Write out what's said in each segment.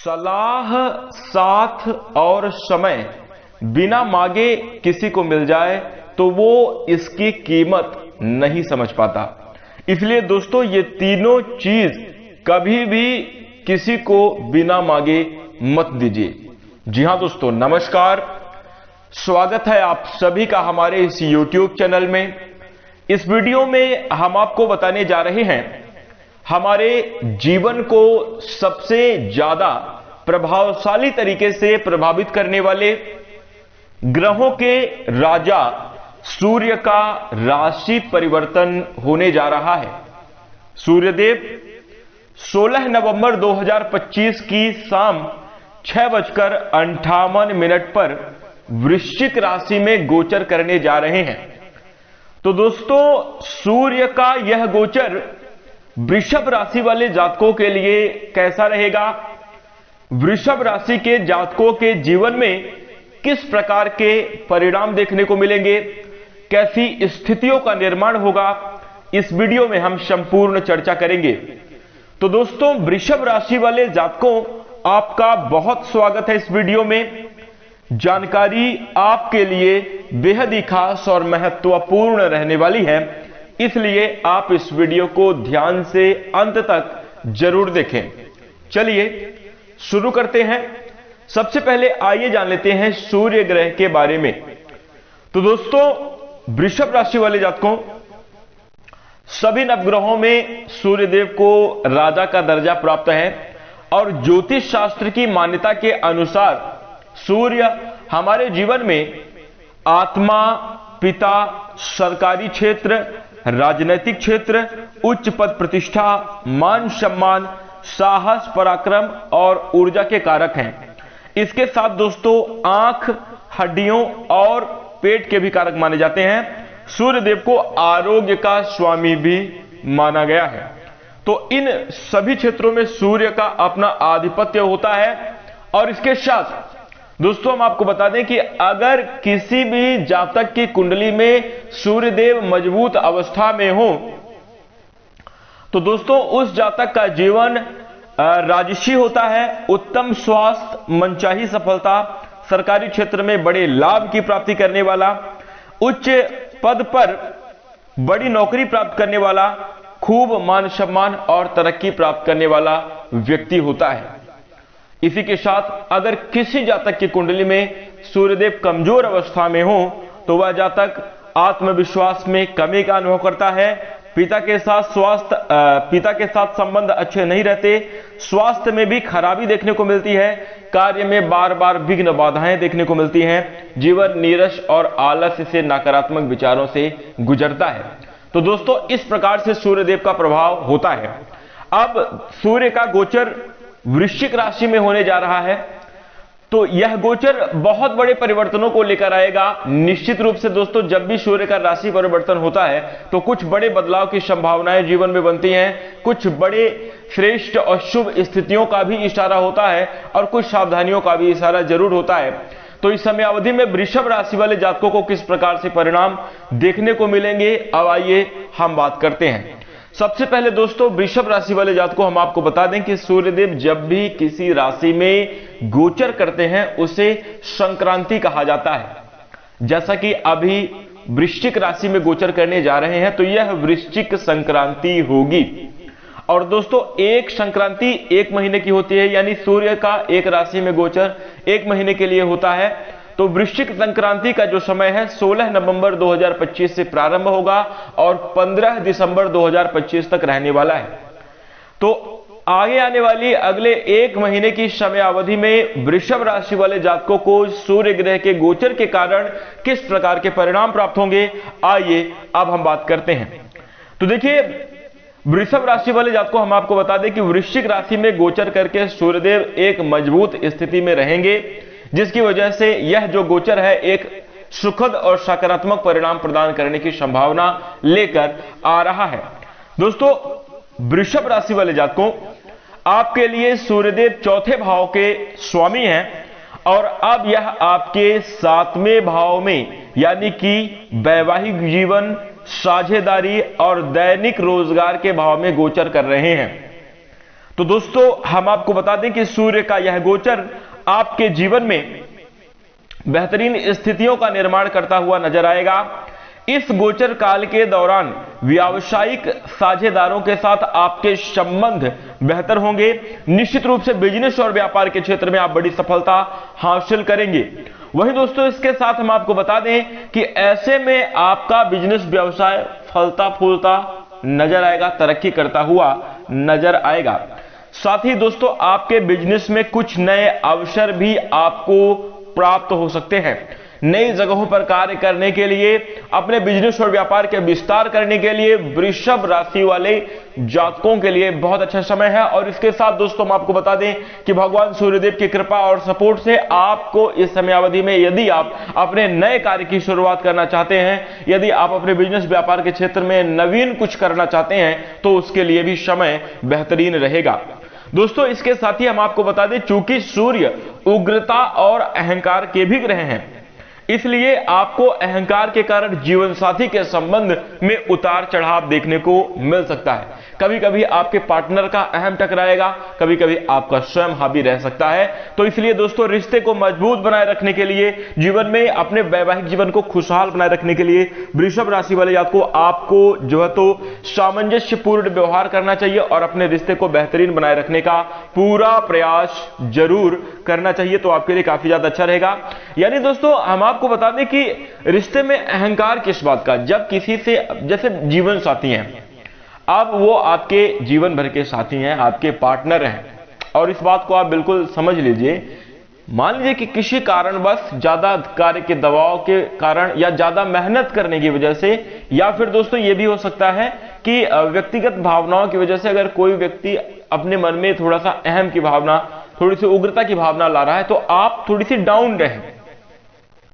सलाह, साथ और समय बिना मांगे किसी को मिल जाए तो वो इसकी कीमत नहीं समझ पाता। इसलिए दोस्तों ये तीनों चीज कभी भी किसी को बिना मांगे मत दीजिए। जी हां दोस्तों, नमस्कार, स्वागत है आप सभी का हमारे इस YouTube चैनल में। इस वीडियो में हम आपको बताने जा रहे हैं हमारे जीवन को सबसे ज्यादा प्रभावशाली तरीके से प्रभावित करने वाले ग्रहों के राजा सूर्य का राशि परिवर्तन होने जा रहा है। सूर्यदेव 16 नवंबर 2025 की शाम 6:58 पर वृश्चिक राशि में गोचर करने जा रहे हैं। तो दोस्तों, सूर्य का यह गोचर वृषभ राशि वाले जातकों के लिए कैसा रहेगा? वृषभ राशि के जातकों के जीवन में किस प्रकार के परिणाम देखने को मिलेंगे, कैसी स्थितियों का निर्माण होगा, इस वीडियो में हम संपूर्ण चर्चा करेंगे। तो दोस्तों, वृषभ राशि वाले जातकों, आपका बहुत स्वागत है इस वीडियो में। जानकारी आपके लिए बेहद ही खास और महत्वपूर्ण रहने वाली है, इसलिए आप इस वीडियो को ध्यान से अंत तक जरूर देखें। चलिए शुरू करते हैं। सबसे पहले आइए जान लेते हैं सूर्य ग्रह के बारे में। तो दोस्तों, वृषभ राशि वाले जातकों, सभी नवग्रहों में सूर्यदेव को राजा का दर्जा प्राप्त है और ज्योतिष शास्त्र की मान्यता के अनुसार सूर्य हमारे जीवन में आत्मा, पिता, सरकारी क्षेत्र, राजनैतिक क्षेत्र, उच्च पद प्रतिष्ठा, मान सम्मान, साहस, पराक्रम और ऊर्जा के कारक हैं। इसके साथ दोस्तों आंख, हड्डियों और पेट के भी कारक माने जाते हैं। सूर्यदेव को आरोग्य का स्वामी भी माना गया है। तो इन सभी क्षेत्रों में सूर्य का अपना आधिपत्य होता है। और इसके साथ दोस्तों हम आपको बता दें कि अगर किसी भी जातक की कुंडली में सूर्यदेव मजबूत अवस्था में हो तो दोस्तों उस जातक का जीवन राजसी होता है। उत्तम स्वास्थ्य, मनचाही सफलता, सरकारी क्षेत्र में बड़े लाभ की प्राप्ति करने वाला, उच्च पद पर बड़ी नौकरी प्राप्त करने वाला, खूब मान सम्मान और तरक्की प्राप्त करने वाला व्यक्ति होता है। इसी के साथ अगर किसी जातक की कुंडली में सूर्यदेव कमजोर अवस्था में हो तो वह जातक आत्मविश्वास में कमी का अनुभव करता है। पिता के साथ संबंध अच्छे नहीं रहते, स्वास्थ्य में भी खराबी देखने को मिलती है, कार्य में बार बार विघ्न बाधाएं देखने को मिलती हैं, जीवन नीरस और आलस्य से नकारात्मक विचारों से गुजरता है। तो दोस्तों इस प्रकार से सूर्यदेव का प्रभाव होता है। अब सूर्य का गोचर वृश्चिक राशि में होने जा रहा है, तो यह गोचर बहुत बड़े परिवर्तनों को लेकर आएगा। निश्चित रूप से दोस्तों, जब भी सूर्य का राशि परिवर्तन होता है तो कुछ बड़े बदलाव की संभावनाएं जीवन में बनती हैं, कुछ बड़े श्रेष्ठ और शुभ स्थितियों का भी इशारा होता है और कुछ सावधानियों का भी इशारा जरूर होता है। तो इस समय अवधि में वृषभ राशि वाले जातकों को किस प्रकार से परिणाम देखने को मिलेंगे, अब आइए हम बात करते हैं। सबसे पहले दोस्तों, वृषभ राशि वाले जातकों को हम आपको बता दें कि सूर्यदेव जब भी किसी राशि में गोचर करते हैं उसे संक्रांति कहा जाता है। जैसा कि अभी वृश्चिक राशि में गोचर करने जा रहे हैं तो यह वृश्चिक संक्रांति होगी। और दोस्तों एक संक्रांति 1 महीने की होती है, यानी सूर्य का एक राशि में गोचर 1 महीने के लिए होता है। तो वृश्चिक संक्रांति का जो समय है 16 नवंबर 2025 से प्रारंभ होगा और 15 दिसंबर 2025 तक रहने वाला है। तो आगे आने वाली अगले 1 महीने की समय अवधि में वृषभ राशि वाले जातकों को सूर्य ग्रह के गोचर के कारण किस प्रकार के परिणाम प्राप्त होंगे, आइए अब हम बात करते हैं। तो देखिए, वृषभ राशि वाले जातकों हम आपको बता दें कि वृश्चिक राशि में गोचर करके सूर्यदेव एक मजबूत स्थिति में रहेंगे, जिसकी वजह से यह जो गोचर है एक सुखद और सकारात्मक परिणाम प्रदान करने की संभावना लेकर आ रहा है। दोस्तों, वृषभ राशि वाले जातकों, आपके लिए सूर्यदेव चौथे भाव के स्वामी हैं और अब यह आपके 7वें भाव में, यानी कि वैवाहिक जीवन, साझेदारी और दैनिक रोजगार के भाव में गोचर कर रहे हैं। तो दोस्तों हम आपको बता दें कि सूर्य का यह गोचर आपके जीवन में बेहतरीन स्थितियों का निर्माण करता हुआ नजर आएगा। इस गोचर काल के दौरान व्यावसायिक साझेदारों के साथ आपके संबंध बेहतर होंगे। निश्चित रूप से बिजनेस और व्यापार के क्षेत्र में आप बड़ी सफलता हासिल करेंगे। वहीं दोस्तों इसके साथ हम आपको बता दें कि ऐसे में आपका बिजनेस व्यवसाय फलता फूलता नजर आएगा, तरक्की करता हुआ नजर आएगा। साथ ही दोस्तों आपके बिजनेस में कुछ नए अवसर भी आपको प्राप्त हो सकते हैं। नई जगहों पर कार्य करने के लिए, अपने बिजनेस और व्यापार के विस्तार करने के लिए वृषभ राशि वाले जातकों के लिए बहुत अच्छा समय है। और इसके साथ दोस्तों हम आपको बता दें कि भगवान सूर्यदेव की कृपा और सपोर्ट से आपको इस समयावधि में यदि आप अपने नए कार्य की शुरुआत करना चाहते हैं, यदि आप अपने बिजनेस व्यापार के क्षेत्र में नवीन कुछ करना चाहते हैं, तो उसके लिए भी समय बेहतरीन रहेगा। दोस्तों इसके साथ ही हम आपको बता दें, चूंकि सूर्य उग्रता और अहंकार के भी ग्रह हैं, इसलिए आपको अहंकार के कारण जीवन साथी के संबंध में उतार चढ़ाव देखने को मिल सकता है। कभी कभी आपके पार्टनर का अहम टकराएगा, कभी कभी आपका स्वयं हावी रह सकता है। तो इसलिए दोस्तों रिश्ते को मजबूत बनाए रखने के लिए, जीवन में अपने वैवाहिक जीवन को खुशहाल बनाए रखने के लिए वृषभ राशि वाले जातकों को आपको जो है तो सामंजस्यपूर्ण व्यवहार करना चाहिए और अपने रिश्ते को बेहतरीन बनाए रखने का पूरा प्रयास जरूर करना चाहिए। तो आपके लिए काफी ज्यादा अच्छा रहेगा। यानी दोस्तों हम आपको बता दें कि रिश्ते में अहंकार किस बात का, जब किसी से, जैसे जीवन साथी हैं, अब वो आपके जीवन भर के साथी हैं, आपके पार्टनर हैं, और इस बात को आप बिल्कुल समझ लीजिए। मान लीजिए कि किसी कारणवश ज्यादा कार्य के दबाव के कारण या ज्यादा मेहनत करने की वजह से, या फिर दोस्तों ये भी हो सकता है कि व्यक्तिगत भावनाओं की वजह से अगर कोई व्यक्ति अपने मन में थोड़ा सा अहम की भावना, थोड़ी सी उग्रता की भावना ला रहा है, तो आप थोड़ी सी डाउन रहें,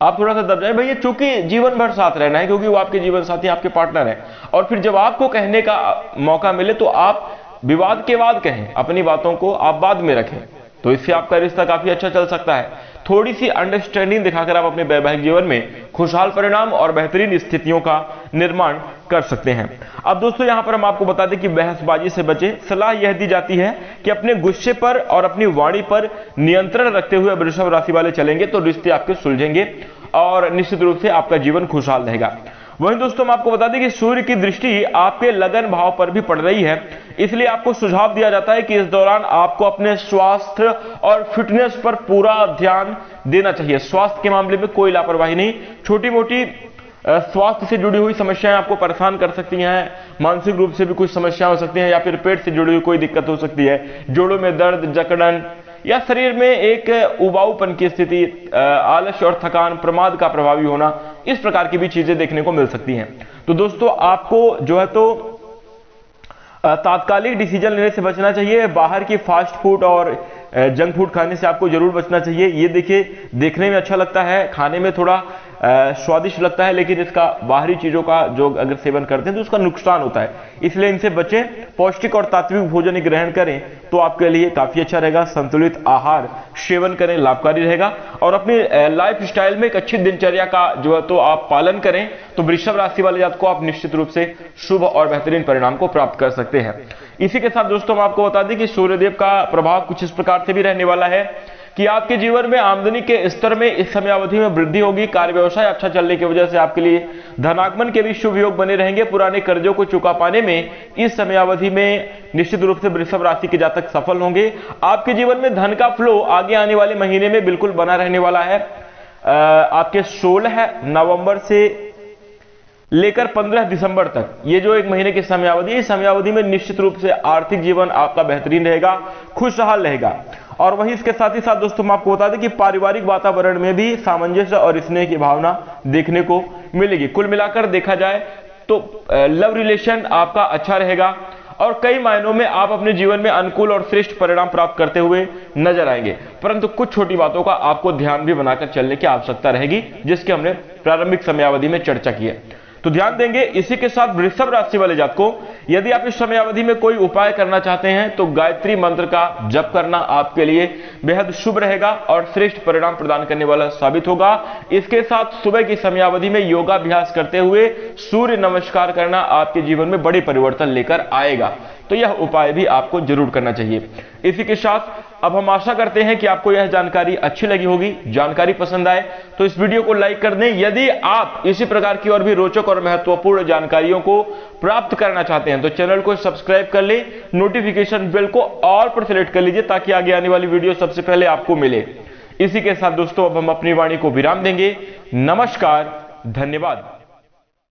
आप थोड़ा सा दब जाए भैया, चूंकि जीवन भर साथ रहना है, क्योंकि वो आपके जीवन साथी, आपके पार्टनर हैं। और फिर जब आपको कहने का मौका मिले तो आप विवाद के बाद कहें, अपनी बातों को आप बाद में रखें, तो इससे आपका रिश्ता काफी अच्छा चल सकता है। थोड़ी सी अंडरस्टैंडिंग दिखाकर आप अपने वैवाहिक जीवन में खुशहाल परिणाम और बेहतरीन स्थितियों का निर्माण कर सकते हैं। अब दोस्तों यहां पर हम आपको बता दें कि बहसबाजी से बचें। सलाह यह दी जाती है कि अपने गुस्से पर और अपनी वाणी पर नियंत्रण रखते हुए वृषभ राशि वाले चलेंगे तो रिश्ते आपके सुलझेंगे और निश्चित रूप से आपका जीवन खुशहाल रहेगा। वहीं दोस्तों हम आपको बता दें कि सूर्य की दृष्टि आपके लगन भाव पर भी पड़ रही है, इसलिए आपको सुझाव दिया जाता है कि इस दौरान आपको अपने स्वास्थ्य और फिटनेस पर पूरा ध्यान देना चाहिए। स्वास्थ्य के मामले में कोई लापरवाही नहीं। छोटी मोटी स्वास्थ्य से जुड़ी हुई समस्याएं आपको परेशान कर सकती हैं, मानसिक रूप से भी कुछ समस्याएं हो सकती हैं, या फिर पेट से जुड़ी हुई कोई दिक्कत हो सकती है, जोड़ों में दर्द, जकड़न, या शरीर में एक उबाऊपन की स्थिति, आलस्य और थकान, प्रमाद का प्रभावी होना, इस प्रकार की भी चीजें देखने को मिल सकती हैं। तो दोस्तों आपको जो है तो तात्कालिक डिसीजन लेने से बचना चाहिए। बाहर की फास्ट फूड और जंक फूड खाने से आपको जरूर बचना चाहिए। ये देखिए देखने में अच्छा लगता है, खाने में थोड़ा स्वादिष्ट लगता है, लेकिन इसका बाहरी चीजों का जो अगर सेवन करते हैं तो उसका नुकसान होता है, इसलिए इनसे बचें। पौष्टिक और तात्विक भोजन ग्रहण करें तो आपके लिए काफी अच्छा रहेगा। संतुलित आहार सेवन करें, लाभकारी रहेगा। और अपनी लाइफ स्टाइल में एक अच्छी दिनचर्या का जो है तो आप पालन करें तो वृषभ राशि वाले जातक को आप निश्चित रूप से शुभ और बेहतरीन परिणाम को प्राप्त कर सकते हैं। इसी के साथ दोस्तों हम आपको बता दें कि सूर्यदेव का प्रभाव कुछ इस प्रकार से भी रहने वाला है कि आपके जीवन में आमदनी के स्तर में इस समयावधि में वृद्धि होगी। कार्य व्यवसाय अच्छा चलने की वजह से आपके लिए धनागमन के भी शुभ योग बने रहेंगे। पुराने कर्जों को चुका पाने में इस समयावधि में निश्चित रूप से वृषभ राशि के जातक सफल होंगे। आपके जीवन में धन का फ्लो आगे आने वाले महीने में बिल्कुल बना रहने वाला है। आपके 16 नवंबर से लेकर 15 दिसंबर तक ये जो एक महीने की समयावधि है, इस समयावधि में निश्चित रूप से आर्थिक जीवन आपका बेहतरीन रहेगा, खुशहाल रहेगा। और वहीं इसके साथ ही साथ दोस्तों हम आपको बता दें कि पारिवारिक वातावरण में भी सामंजस्य और स्नेह की भावना देखने को मिलेगी। कुल मिलाकर देखा जाए तो लव रिलेशन आपका अच्छा रहेगा और कई मायनों में आप अपने जीवन में अनुकूल और श्रेष्ठ परिणाम प्राप्त करते हुए नजर आएंगे। परंतु कुछ छोटी बातों का आपको ध्यान भी बनाकर चलने की आवश्यकता रहेगी, जिसकी हमने प्रारंभिक समयावधि में चर्चा की है, तो ध्यान देंगे। इसी के साथ वृषभ राशि वाले जातकों, यदि आप इस समयावधि में कोई उपाय करना चाहते हैं तो गायत्री मंत्र का जप करना आपके लिए बेहद शुभ रहेगा और श्रेष्ठ परिणाम प्रदान करने वाला साबित होगा। इसके साथ सुबह की समयावधि में योगाभ्यास करते हुए सूर्य नमस्कार करना आपके जीवन में बड़ी परिवर्तन लेकर आएगा। तो यह उपाय भी आपको जरूर करना चाहिए। इसी के साथ अब हम आशा करते हैं कि आपको यह जानकारी अच्छी लगी होगी। जानकारी पसंद आए तो इस वीडियो को लाइक कर दें। यदि आप इसी प्रकार की और भी रोचक और महत्वपूर्ण जानकारियों को प्राप्त करना चाहते हैं तो चैनल को सब्सक्राइब कर ले, नोटिफिकेशन बेल को ऑल पर सेलेक्ट कर लीजिए ताकि आगे आने वाली वीडियो सबसे पहले आपको मिले। इसी के साथ दोस्तों अब हम अपनी वाणी को विराम देंगे। नमस्कार, धन्यवाद।